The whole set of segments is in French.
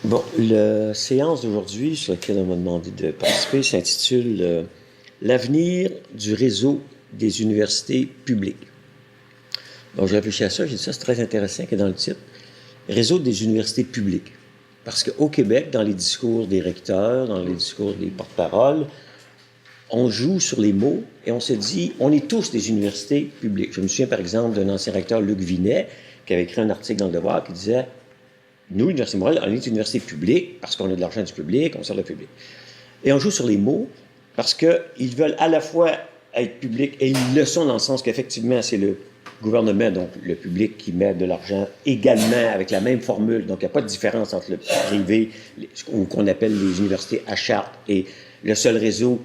Bon, la séance d'aujourd'hui sur laquelle on m'a demandé de participer s'intitule L'avenir du réseau des universités publiques. Donc, j'ai réfléchi à ça, j'ai dit ça, c'est très intéressant qu'il y ait dans le titre. Réseau des universités publiques. Parce qu'au Québec, dans les discours des recteurs, dans les discours des porte-paroles, on joue sur les mots et on se dit, on est tous des universités publiques. Je me souviens par exemple d'un ancien recteur, Luc Vinet, qui avait écrit un article dans Le Devoir qui disait nous, l'Université de Montréal, on est une université publique parce qu'on a de l'argent du public, on sert le public. Et on joue sur les mots parce qu'ils veulent à la fois être publics et ils le sont dans le sens qu'effectivement, c'est le gouvernement, donc le public, qui met de l'argent également avec la même formule. Donc, il n'y a pas de différence entre le privé, ou qu'on appelle les universités à charte, et le seul réseau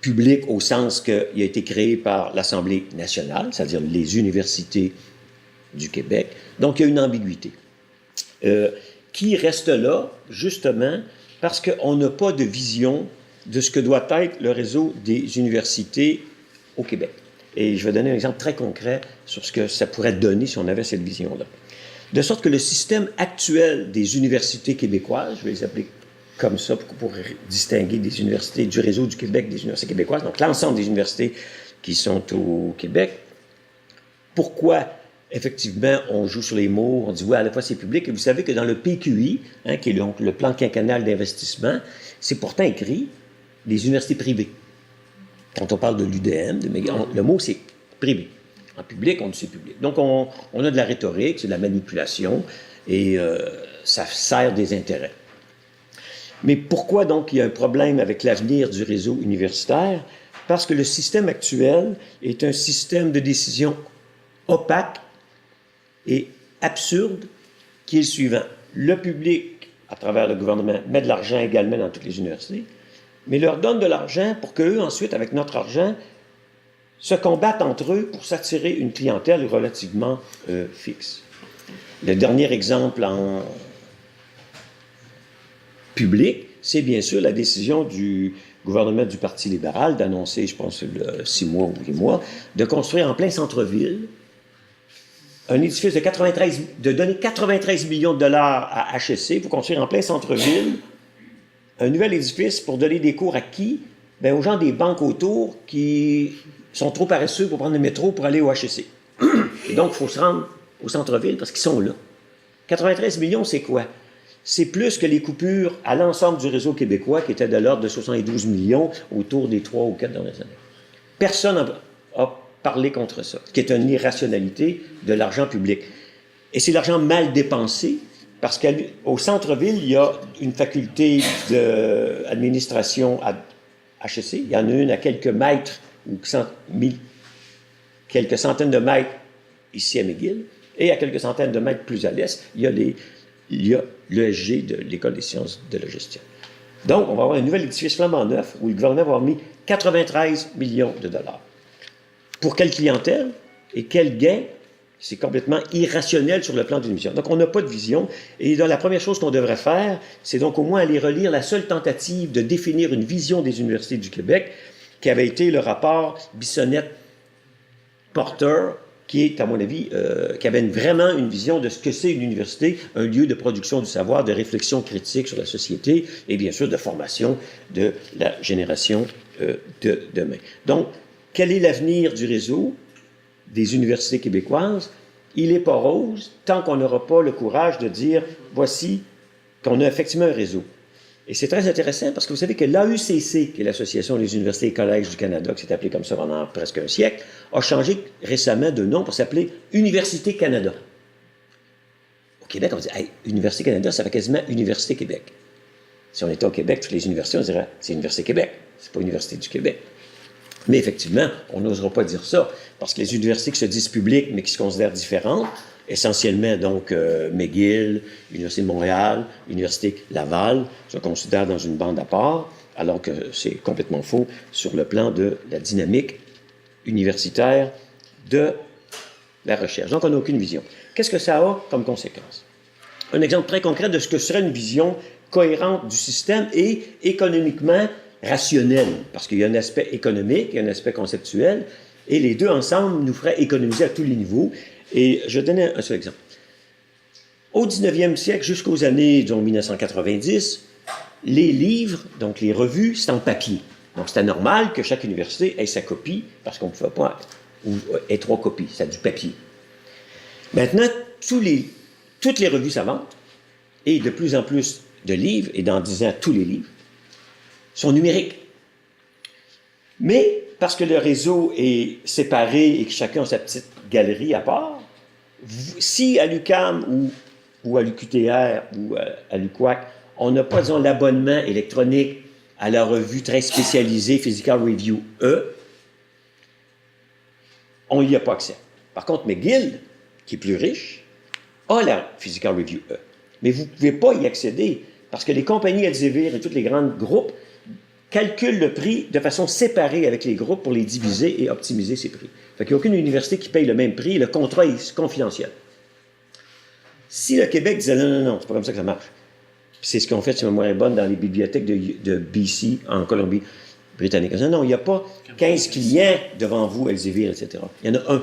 public au sens qu'il a été créé par l'Assemblée nationale, c'est-à-dire les universités du Québec. Donc, il y a une ambiguïté. Qui reste là, justement, parce qu'on n'a pas de vision de ce que doit être le réseau des universités au Québec. Et je vais donner un exemple très concret sur ce que ça pourrait donner si on avait cette vision-là. De sorte que le système actuel des universités québécoises, je vais les appeler comme ça pour distinguer des universités du réseau du Québec des universités québécoises, donc l'ensemble des universités qui sont au Québec, pourquoi effectivement, on joue sur les mots, on dit oui, à la fois c'est public. Et vous savez que dans le PQI, qui est donc le plan quinquennal d'investissement, c'est pourtant écrit les universités privées. Quand on parle de l'UDM, le mot c'est privé. En public, on dit c'est public. Donc on a de la rhétorique, c'est de la manipulation, et ça sert des intérêts. Mais pourquoi donc il y a un problème avec l'avenir du réseau universitaire? Parce que le système actuel est un système de décision opaque et absurde, qui est le suivant. Le public, à travers le gouvernement, met de l'argent également dans toutes les universités, mais leur donne de l'argent pour qu'eux, ensuite, avec notre argent, se combattent entre eux pour s'attirer une clientèle relativement fixe. Le dernier exemple en public, c'est bien sûr la décision du gouvernement du Parti libéral d'annoncer, je pense, 6 mois ou 8 mois, de construire en plein centre-ville un édifice de donner 93 millions de dollars à HEC pour construire en plein centre-ville un nouvel édifice pour donner des cours à qui? Bien, aux gens des banques autour qui sont trop paresseux pour prendre le métro pour aller au HEC. Et donc, il faut se rendre au centre-ville parce qu'ils sont là. 93 millions, c'est quoi? C'est plus que les coupures à l'ensemble du réseau québécois qui était de l'ordre de 72 millions autour des 3 ou 4 dernières années. Personne n'a parler contre ça, ce qui est une irrationalité de l'argent public. Et c'est l'argent mal dépensé, parce qu'au centre-ville, il y a une faculté d'administration à HEC. Il y en a une à quelques mètres, ou quelques centaines de mètres ici à McGill, et à quelques centaines de mètres plus à l'est, il y a l'ESG de l'École des sciences de la gestion. Donc, on va avoir un nouvel édifice flambant neuf, où le gouvernement va avoir mis 93 millions de dollars. Pour quelle clientèle et quel gain? C'est complètement irrationnel sur le plan d'une vision. Donc, on n'a pas de vision. Et donc, la première chose qu'on devrait faire, c'est donc au moins aller relire la seule tentative de définir une vision des universités du Québec, qui avait été le rapport Bissonnette-Porter, qui est, à mon avis, qui avait vraiment une vision de ce que c'est une université, un lieu de production du savoir, de réflexion critique sur la société et bien sûr de formation de la génération de demain. Donc, quel est l'avenir du réseau des universités québécoises? Il n'est pas rose tant qu'on n'aura pas le courage de dire, voici qu'on a effectivement un réseau. Et c'est très intéressant parce que vous savez que l'AUCC, qui est l'Association des universités et collèges du Canada, qui s'est appelée comme ça pendant presque un siècle, a changé récemment de nom pour s'appeler Université Canada. Au Québec, on dit, hey, Université Canada, ça fait quasiment Université Québec. Si on était au Québec, toutes les universités, on dirait, c'est Université Québec, c'est pas Université du Québec. Mais effectivement, on n'osera pas dire ça, parce que les universités qui se disent publiques, mais qui se considèrent différentes, essentiellement donc McGill, l'Université de Montréal, l'Université Laval, se considèrent dans une bande à part, alors que c'est complètement faux sur le plan de la dynamique universitaire de la recherche. Donc, on n'a aucune vision. Qu'est-ce que ça a comme conséquence? Un exemple très concret de ce que serait une vision cohérente du système et économiquement rationnel, parce qu'il y a un aspect économique et un aspect conceptuel, et les deux ensemble nous feraient économiser à tous les niveaux. Et je vais donner un seul exemple. Au 19e siècle, jusqu'aux années, disons, 1990, les livres, donc les revues, c'est en papier. Donc, c'était normal que chaque université ait sa copie, parce qu'on ne pouvait pas ait 3 copies, c'est du papier. Maintenant, toutes les revues savantes, et de plus en plus de livres, et dans 10 ans, tous les livres, sont numériques. Mais, parce que le réseau est séparé et que chacun a sa petite galerie à part, si à l'UQAM ou à l'UQTR ou à l'UQAC, on n'a pas, disons, l'abonnement électronique à la revue très spécialisée Physical Review E, on n'y a pas accès. Par contre, McGill, qui est plus riche, a la Physical Review E. Mais vous ne pouvez pas y accéder parce que les compagnies Elsevier et tous les grands groupes calculent le prix de façon séparée avec les groupes pour les diviser et optimiser ces prix. Fait qu'il n'y a aucune université qui paye le même prix, le contrat est confidentiel. Si le Québec disait non, c'est pas comme ça que ça marche. C'est ce qu'on fait, si ma mémoire est bonne, dans les bibliothèques de BC, en Colombie-Britannique. Non, il n'y a pas 15 clients devant vous, Elsevier, etc. Il y en a un.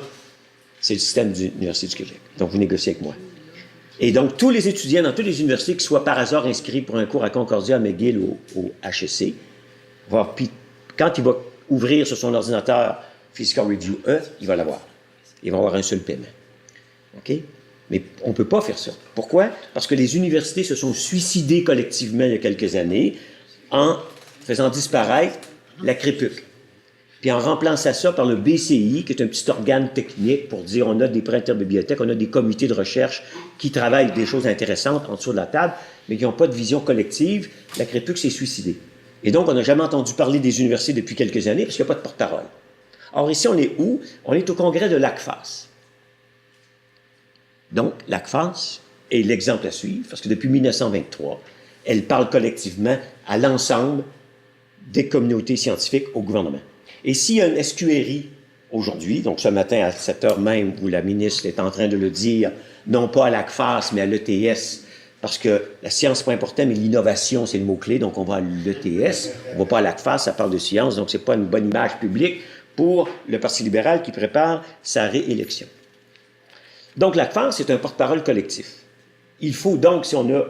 C'est le système de l'Université du Québec. Donc, vous négociez avec moi. Et donc, tous les étudiants dans toutes les universités qui soient par hasard inscrits pour un cours à Concordia, à McGill ou au HEC, puis quand il va ouvrir sur son ordinateur Physical Review E, il va l'avoir. Il va avoir un seul paiement. OK? Mais on ne peut pas faire ça. Pourquoi? Parce que les universités se sont suicidées collectivement il y a quelques années en faisant disparaître la CREPUC. Puis en remplaçant ça par le BCI, qui est un petit organe technique pour dire on a des prêts interbibliothèques, on a des comités de recherche qui travaillent des choses intéressantes en dessous de la table, mais qui n'ont pas de vision collective. La CREPUC s'est suicidée. Et donc, on n'a jamais entendu parler des universités depuis quelques années parce qu'il n'y a pas de porte-parole. Or, ici, on est où? On est au congrès de l'ACFAS. Donc, l'ACFAS est l'exemple à suivre parce que depuis 1923, elle parle collectivement à l'ensemble des communautés scientifiques au gouvernement. Et s'il y a un SQRI aujourd'hui, donc ce matin à 7 heures même, où la ministre est en train de le dire, non pas à l'ACFAS, mais à l'ETS, parce que la science, c'est pas important, mais l'innovation, c'est le mot-clé, donc on va à l'ETS, on va pas à l'ACFAS, ça parle de science, donc c'est pas une bonne image publique pour le Parti libéral qui prépare sa réélection. Donc l'ACFAS, c'est un porte-parole collectif. Il faut donc, si on veut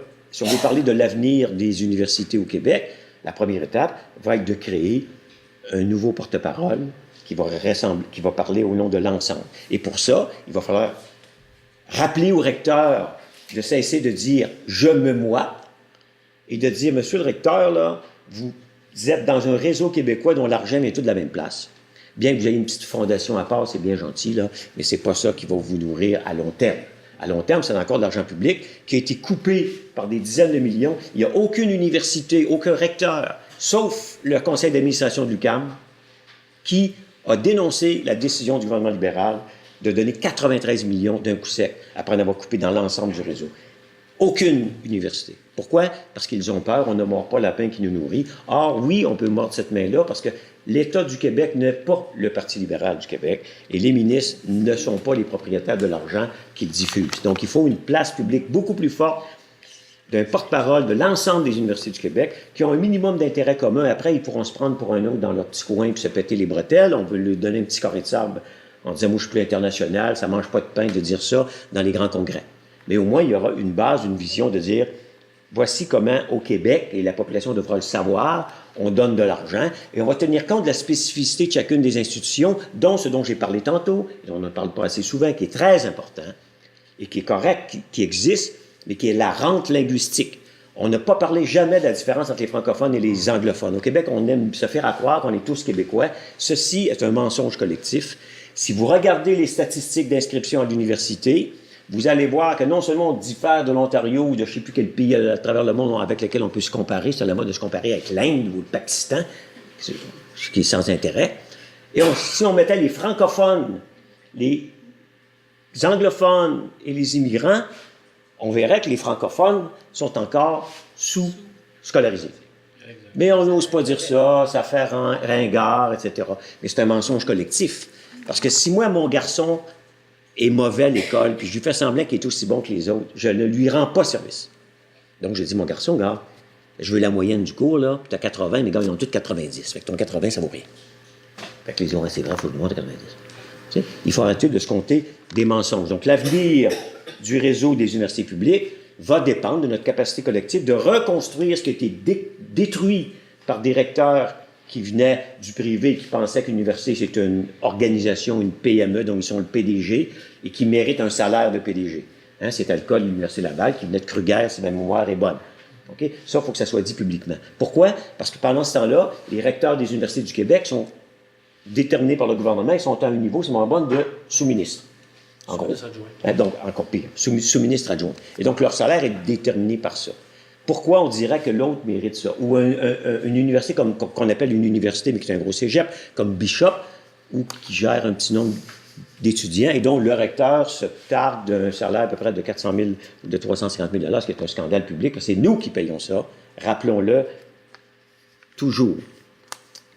parler de l'avenir des universités au Québec, la première étape va être de créer un nouveau porte-parole qui va parler au nom de l'ensemble. Et pour ça, il va falloir rappeler au recteur de cesser de dire « je me moi » et de dire « monsieur le recteur, là, vous êtes dans un réseau québécois dont l'argent vient tout de la même place. Bien que vous ayez une petite fondation à part, c'est bien gentil, là, mais c'est pas ça qui va vous nourrir à long terme. À long terme, c'est encore de l'argent public qui a été coupé par des dizaines de millions. Il n'y a aucune université, aucun recteur, sauf le conseil d'administration de l'UQAM, qui a dénoncé la décision du gouvernement libéral de donner 93 millions d'un coup sec, après en avoir coupé dans l'ensemble du réseau. Aucune université. Pourquoi? Parce qu'ils ont peur, on ne mord pas la pain qui nous nourrit. Or, oui, on peut mordre cette main-là, parce que l'État du Québec n'est pas le Parti libéral du Québec, et les ministres ne sont pas les propriétaires de l'argent qu'ils diffusent. Donc, il faut une place publique beaucoup plus forte d'un porte-parole de l'ensemble des universités du Québec qui ont un minimum d'intérêt commun. Après, ils pourront se prendre pour un autre dans leur petit coin puis se péter les bretelles. On veut lui donner un petit carré de sable en disant « moi, je suis plus international, ça ne mange pas de pain de dire ça dans les grands congrès ». Mais au moins, il y aura une base, une vision de dire « voici comment au Québec, et la population devra le savoir, on donne de l'argent, et on va tenir compte de la spécificité de chacune des institutions, dont ce dont j'ai parlé tantôt, et on n'en parle pas assez souvent, qui est très important, et qui est correct, qui existe, mais qui est la rente linguistique. On n'a pas parlé jamais de la différence entre les francophones et les anglophones. Au Québec, on aime se faire croire qu'on est tous québécois. Ceci est un mensonge collectif. Si vous regardez les statistiques d'inscription à l'université, vous allez voir que non seulement on diffère de l'Ontario ou de je ne sais plus quel pays à travers le monde avec lequel on peut se comparer, c'est la mode de se comparer avec l'Inde ou le Pakistan, ce qui est sans intérêt. Et si on mettait les francophones, les anglophones et les immigrants, on verrait que les francophones sont encore sous-scolarisés. Mais on n'ose pas dire ça, ça fait ringard, etc. Mais c'est un mensonge collectif. Parce que si moi, mon garçon est mauvais à l'école, puis je lui fais semblant qu'il est aussi bon que les autres, je ne lui rends pas service. Donc, j'ai dit, mon garçon, regarde, je veux la moyenne du cours, là, puis tu as 80, mes gars, ils ont tous 90. Fait que ton 80, ça vaut rien. Fait que les gens, c'est vrai, il faut le moins de 90. Tu sais, il faut arrêter de se compter des mensonges. Donc, l'avenir du réseau des universités publiques va dépendre de notre capacité collective de reconstruire ce qui a été détruit par des recteurs qui venaient du privé, qui pensaient qu'une université, c'est une organisation, une PME, dont ils sont le PDG, et qui méritent un salaire de PDG. Hein, c'était le cas de l'Université Laval, qui venait de Kruger, si ma mémoire est bonne. Okay? Ça, il faut que ça soit dit publiquement. Pourquoi? Parce que pendant ce temps-là, les recteurs des universités du Québec sont déterminés par le gouvernement, ils sont à un niveau, c'est mon bonne, de sous-ministre. En gros. Donc, encore pire, sous-ministre adjoint. Et donc, leur salaire est déterminé par ça. Pourquoi on dirait que l'autre mérite ça? Ou une université qu'on appelle une université, mais qui est un gros cégep, comme Bishop, ou qui gère un petit nombre d'étudiants, et dont le recteur se targue d'un salaire à peu près de 400 000 ou de 350 000 $, ce qui est un scandale public. C'est nous qui payons ça, rappelons-le toujours.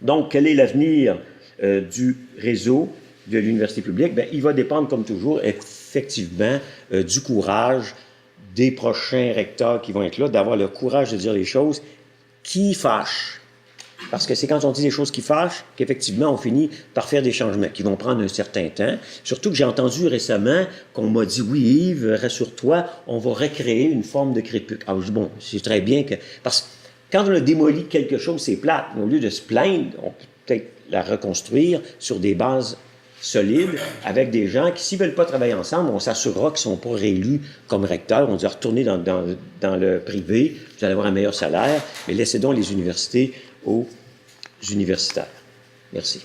Donc, quel est l'avenir du réseau de l'université publique? Bien, il va dépendre, comme toujours, effectivement, du courage des prochains recteurs qui vont être là, d'avoir le courage de dire les choses qui fâchent. Parce que c'est quand on dit des choses qui fâchent qu'effectivement, on finit par faire des changements qui vont prendre un certain temps. Surtout que j'ai entendu récemment qu'on m'a dit « Oui, Yves, rassure-toi, on va recréer une forme de crépus. » Alors, je dis « Bon, c'est très bien que... » Parce que quand on a démoli quelque chose, c'est plate. Mais au lieu de se plaindre, on peut peut-être la reconstruire sur des bases solides, avec des gens qui, s'ils ne veulent pas travailler ensemble, on s'assurera qu'ils ne sont pas réélus comme recteurs. On dit retournez dans le privé, vous allez avoir un meilleur salaire, mais laissez donc les universités aux universitaires. Merci.